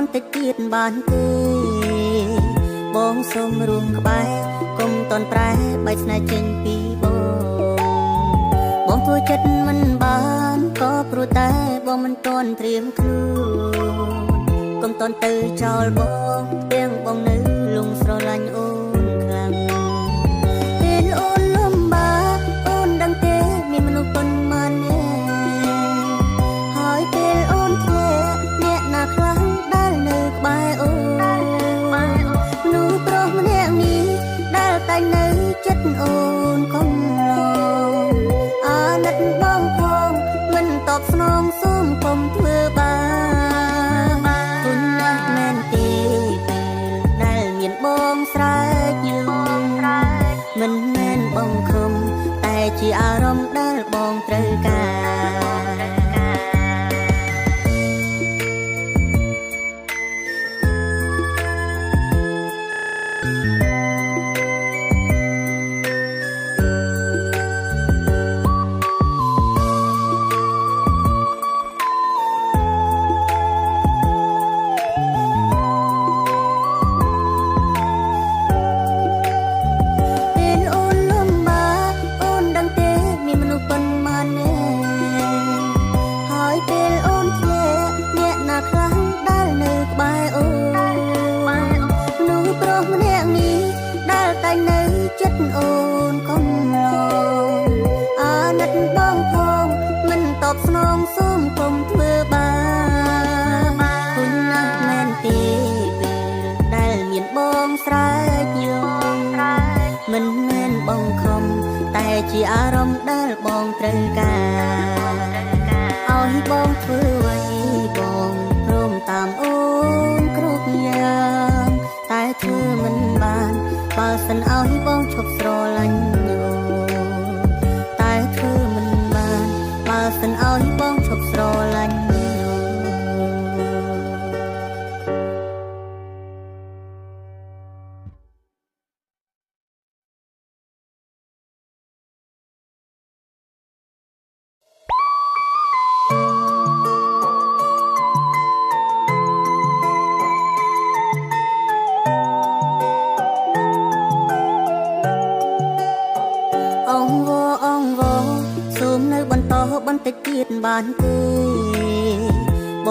ន់តិចទៀតបានទេបងសូមរួមក្បែរកុំតន់ប្រែបែកស្នេហ៍ចេញពីបងធ្វើចិត្តមិនបានក៏ព្រោះតែបងមិនតន់ត្រៀមខ្លួនកុំតន់ទៅចោលបងទាំងបងនៅលងស្រឡាញ់អូនខ្លាំងពេលអូនលំបាកអូនដឹងទេមានមនុស្សប៉ុន្មានហើយពេលអូនធ្លាក់អ្នកណាខ្លះដែលនៅក្បែរអូនមនុស្សប្រុសម្នាក់នេះដែលតែនៅចិត្តអូនកុំឡងអាណិតបងផងមិនតបស្នងសូមកុំធ្វើបាបគុណណាស់មែនទេពេលដែលមានបងស្រែកយំមិនមែនបងខំតែជាអារម្មណ៍ដែលបងត្រូវការចិត្តអូនកុំឡងអាណិតបងផងមិនតបស្នងសូមកុំធ្វើបាបគុណណាស់មែនទេពេលដែលមានបងស្រែកយំមិនមែនបងខំតែជាអារម្មណ៍ដែលបងត្រូវការ